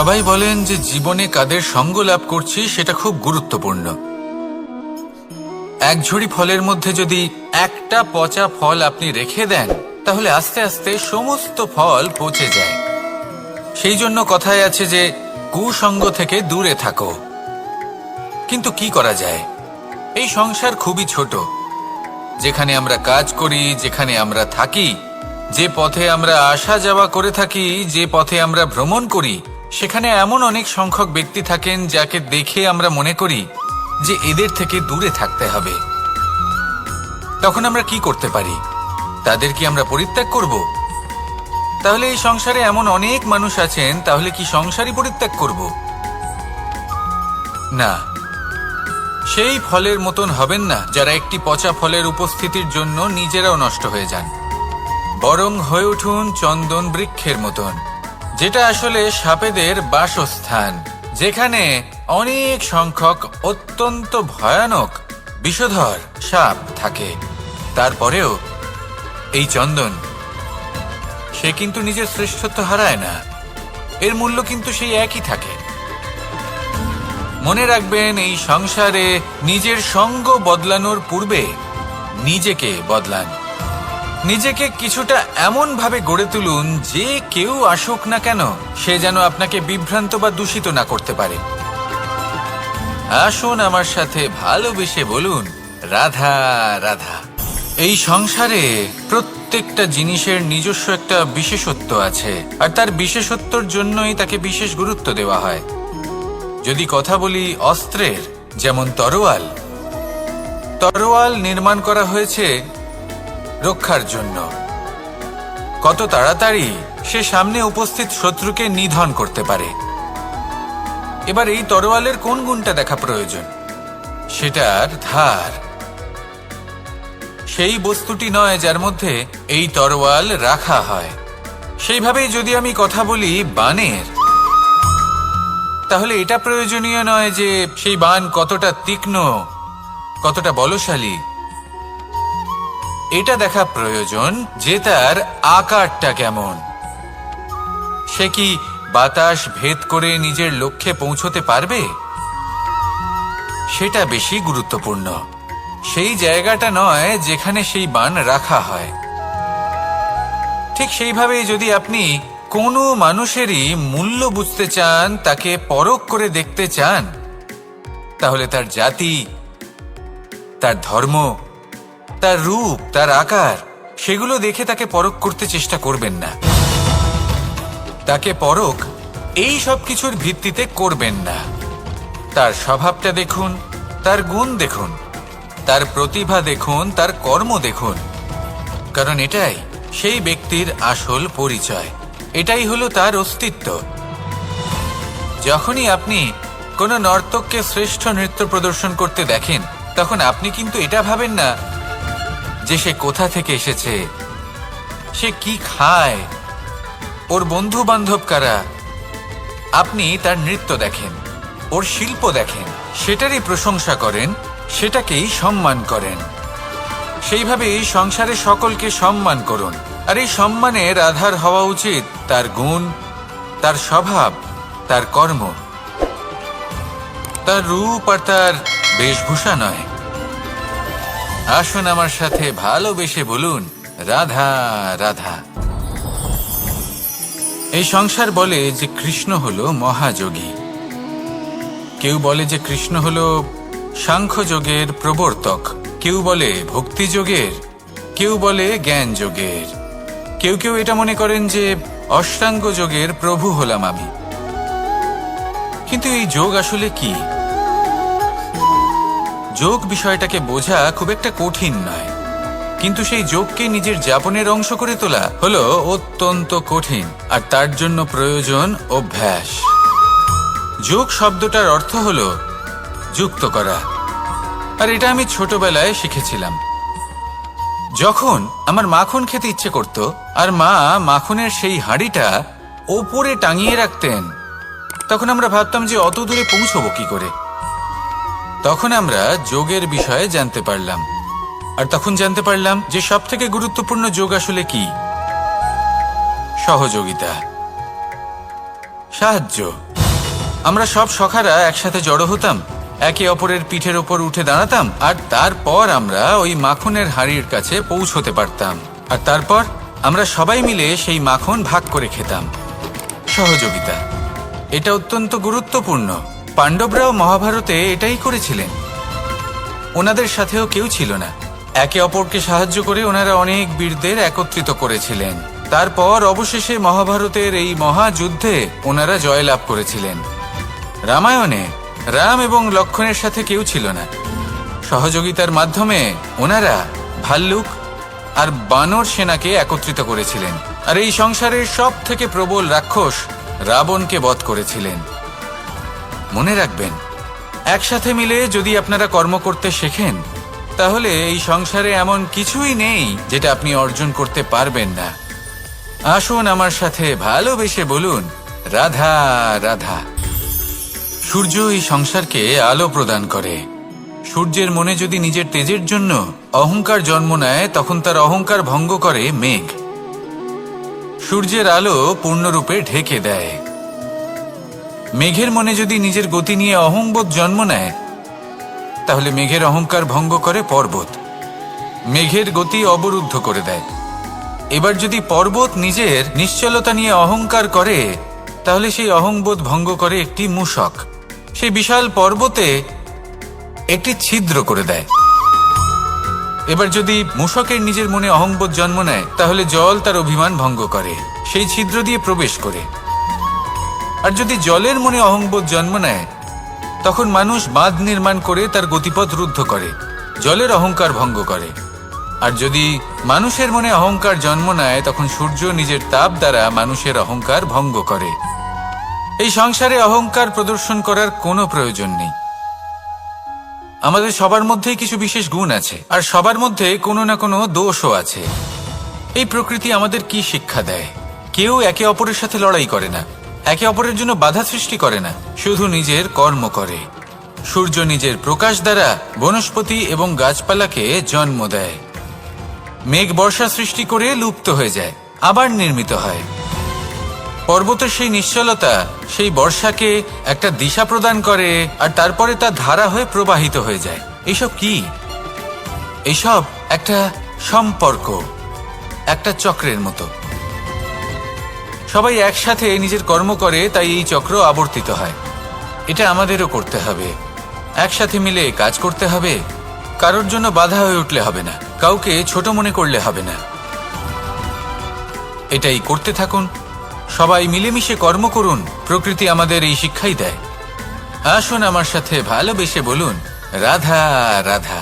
সবাই বলেন যে জীবনে কাদের সঙ্গ লাভ করছি সেটা খুব গুরুত্বপূর্ণ। এক ঝুড়ি ফলের মধ্যে যদি একটা পচা ফল আপনি রেখে দেন, তাহলে আস্তে আস্তে সমস্ত ফল পচে যায়। সেই জন্য কথায় আছে যে কুসঙ্গ থেকে দূরে থাকো। কিন্তু কি করা যায়? এই সংসার খুবই ছোট। যেখানে আমরা কাজ করি, যেখানে আমরা থাকি, যে পথে আমরা আসা যাওয়া করে থাকি, যে পথে আমরা ভ্রমণ করি, সেখানে এমন অনেক সংখ্যক ব্যক্তি থাকেন যাকে দেখে আমরা মনে করি যে এদের থেকে দূরে থাকতে হবে। তখন আমরা কি করতে পারি? তাদের কি আমরা পরিত্যাগ করব? তাহলে এই সংসারে এমন অনেক মানুষ আছেন, তাহলে কি সংসারই পরিত্যাগ করব? না, সেই ফলের মতন হবেন না যারা একটি পচা ফলের উপস্থিতির জন্য নিজেরাও নষ্ট হয়ে যান। বরং হয়ে উঠুন চন্দন বৃক্ষের মতন, যেটা আসলে সাপেদের বাসস্থান, যেখানে অনেক সংখ্যক অত্যন্ত ভয়ানক বিষধর সাপ থাকে। তারপরেও এই চন্দন, সে কিন্তু নিজের শ্রেষ্ঠত্ব হারায় না। এর মূল্য কিন্তু সেই একই থাকে। মনে রাখবেন, এই সংসারে নিজের সঙ্গ বদলানোর পূর্বে নিজেকে বদলান। নিজেকে কিছুটা এমন ভাবে গড়ে তুলুন যে কেউ আসুক না কেন সে যেন আপনাকে বিভ্রান্ত বা দূষিত না করতে পারে। আসুন আমার সাথে ভালোবেসে বলুন, রাধা রাধা। এই সংসারে প্রত্যেকটা জিনিসের নিজস্ব একটা বিশেষত্ব আছে, আর তার বিশেষত্বর জন্যই তাকে বিশেষ গুরুত্ব দেওয়া হয়। যদি কথা বলি অস্ত্রের, যেমন তরোয়াল। তরোয়াল নির্মাণ করা হয়েছে রক্ষার জন্য। কত তাড়াতাড়ি সে সামনে উপস্থিত শত্রুকে নিধন করতে পারে। এবার এই তরোয়ালের কোন গুণটা দেখা প্রয়োজন? সেটার ধার। সেই বস্তুটি নয় যার মধ্যে এই তরোয়াল রাখা হয়। সেইভাবেই যদি আমি কথা বলি বানের, তাহলে এটা প্রয়োজনীয় নয় যে সেই বান কতটা তীক্ষ্ণ, কতটা বলশালী। এটা দেখা প্রয়োজন যে তার আকারটা কেমন। সে কি বাতাস ভেদ করে নিজের লক্ষ্যে পৌঁছতে পারবে? সেটা বেশি গুরুত্বপূর্ণ, সেই জায়গাটা নয় যেখানে সেই বান রাখা হয়। ঠিক সেইভাবেই যদি আপনি কোনো মানুষেরই মূল্য বুঝতে চান, তাকে পরখ করে দেখতে চান, তাহলে তার জাতি, তার ধর্ম, তার রূপ, তার আকার, সেগুলো দেখে তাকে পরখ করতে চেষ্টা করবেন না। তাকে পরখ এই সব কিছুর ভিত্তিতে করবেন না। তার স্বভাবটা দেখুন, তার গুণ দেখুন, তার প্রতিভা দেখুন, তার কর্ম দেখুন। কারণ এটাই সেই ব্যক্তির আসল পরিচয়, এটাই হলো তার অস্তিত্ব। যখনই আপনি কোনো নর্তককে শ্রেষ্ঠ নৃত্য প্রদর্শন করতে দেখেন, তখন আপনি কিন্তু এটা ভাবেন না যে সে কোথা থেকে এসেছে, সে কি খায়, ওর বন্ধু বান্ধব কারা। আপনি তার নৃত্য দেখেন, ওর শিল্প দেখেন, সেটারই প্রশংসা করেন, সেটাকেই সম্মান করেন। সেইভাবেই সংসারে সকলকে সম্মান করুন। আর এই সম্মানের আধার হওয়া উচিত তার গুণ, তার স্বভাব, তার কর্ম, তার রূপ আর তার বেশভূষা নয়। আসুন আমার সাথে ভালোবেসে বলুন, রাধা রাধা। এই সংসার বলে যে কৃষ্ণ হলো মহাযোগী। কেউ বলে যে কৃষ্ণ হলো সাংখ্যযোগের প্রবর্তক, কেউ বলে ভক্তিযোগের, কেউ বলে জ্ঞান যোগের, কেউ কেউ এটা মনে করেন যে অষ্টাঙ্গ যোগের প্রভু হলাম আমি। কিন্তু এই যোগ আসলে কি? যোগ বিষয়টাকে বোঝা খুব একটা কঠিন নয়, কিন্তু সেই যোগকে নিজের যাপনের অংশ করে তোলা হলো অত্যন্ত কঠিন, আর তার জন্য প্রয়োজন অভ্যাস। যোগ শব্দটার অর্থ হলো যুক্ত করা, আর এটা আমি ছোটবেলায় শিখেছিলাম। যখন আমার মাখন খেতে ইচ্ছে করত, আর মা মাখনের সেই হাঁড়িটা ওপরে টাঙিয়ে রাখতেন, তখন আমরা ভাবতাম যে অত দূরে পৌঁছবো কি করে। তখন আমরা যোগের বিষয়ে জানতে পারলাম, আর তখন জানতে পারলাম যে সব থেকে গুরুত্বপূর্ণ যোগ আসলে কি? সহযোগিতা, সাহায্য। আমরা সব সখারা একসাথে জড়ো হতাম, একে অপরের পিঠের ওপর উঠে দাঁড়াতাম, আর তারপর আমরা ওই মাখনের হাঁড়ির কাছে পৌঁছতে পারতাম। আর তারপর আমরা সবাই মিলে সেই মাখন ভাগ করে খেতাম। সহযোগিতা, এটা অত্যন্ত গুরুত্বপূর্ণ। পাণ্ডবরাও মহাভারতে এটাই করেছিলেন। ওনাদের সাথেও কেউ ছিল না। একে অপরকে সাহায্য করে ওনারা অনেক বীরদের একত্রিত করেছিলেন। তারপর অবশেষে মহাভারতের এই মহাযুদ্ধে ওনারা জয়লাভ করেছিলেন। রামায়ণে রাম এবং লক্ষ্মণের সাথে কেউ ছিল না। সহযোগিতার মাধ্যমে ওনারা ভাল্লুক আর বানর সেনাকে একত্রিত করেছিলেন, আর এই সংসারের সব থেকে প্রবল রাক্ষস রাবণকে বধ করেছিলেন। মনে রাখবেন, একসাথে মিলে যদি আপনারা কর্ম করতে শেখেন, তাহলে এই সংসারে এমন কিছুই নেই যেটা আপনি অর্জন করতে পারবেন না। আসুন আমার সাথে ভালোবেসে বলুন, রাধা রাধা। সূর্য এই সংসারকে আলো প্রদান করে। সূর্যের মনে যদি নিজের তেজের জন্য অহংকার জন্ম নেয়, তখন তার অহংকার ভঙ্গ করে মেঘ। সূর্যের আলো পূর্ণরূপে ঢেকে দেয়। মেঘের মনে যদি নিজের গতি নিয়ে অহংবোধ জন্ম নেয়, তাহলে মেঘের অহংকার ভঙ্গ করে পর্বত। মেঘের গতি অবরুদ্ধ করে দেয়। এবার যদি পর্বত নিজের নিশ্চলতা নিয়ে অহংকার করে, তাহলে সেই অহংবোধ ভঙ্গ করে একটি মূষক। সেই বিশাল পর্বতে একটি ছিদ্র করে দেয়। এবার যদি মূষকের নিজের মনে অহংবোধ জন্ম নেয়, তাহলে জল তার অভিমান ভঙ্গ করে, সেই ছিদ্র দিয়ে প্রবেশ করে। আর যদি জলের মনে অহংবোধ জন্ম নেয়, তখন মানুষ বাঁধ নির্মাণ করে তার গতিপথ রুদ্ধ করে, জলের অহংকার ভঙ্গ করে। আর যদি মানুষের মনে অহংকার জন্ম নেয়, তখন সূর্য নিজের তাপ দ্বারা মানুষের অহংকার ভঙ্গ করে। এই সংসারে অহংকার প্রদর্শন করার কোনো প্রয়োজন নেই। আমাদের সবার মধ্যেই কিছু বিশেষ গুণ আছে, আর সবার মধ্যে কোনো না কোনো দোষও আছে। এই প্রকৃতি আমাদের কি শিক্ষা দেয়? কেউ একে অপরের সাথে লড়াই করে না, একে অপরের জন্য বাধা সৃষ্টি করে না, শুধু নিজের কর্ম করে। সূর্য নিজের প্রকাশ দ্বারা বনস্পতি এবং গাছপালাকে জন্ম দেয়। মেঘ বর্ষা সৃষ্টি করে লুপ্ত হয়ে যায়, আবার নির্মিত হয়। পর্বতের সেই নিশ্চলতা সেই বর্ষাকে একটা দিশা প্রদান করে, আর তারপরে তা ধারা হয়ে প্রবাহিত হয়ে যায়। এইসব কি? এইসব একটা সম্পর্ক, একটা চক্রের মতো। সবাই একসাথে নিজের কর্ম করে, তাই এই চক্র আবর্তিত হয়। এটা আমাদেরও করতে হবে। একসাথে মিলে কাজ করতে হবে। কারোর জন্য বাধা হয়ে উঠলে হবে না, কাউকে ছোট মনে করলে হবে না। এটাই করতে থাকুন। সবাই মিলেমিশে কর্ম করুন। প্রকৃতি আমাদের এই শিক্ষাই দেয়। আসুন আমার সাথে ভালোবেসে বলুন, রাধা রাধা।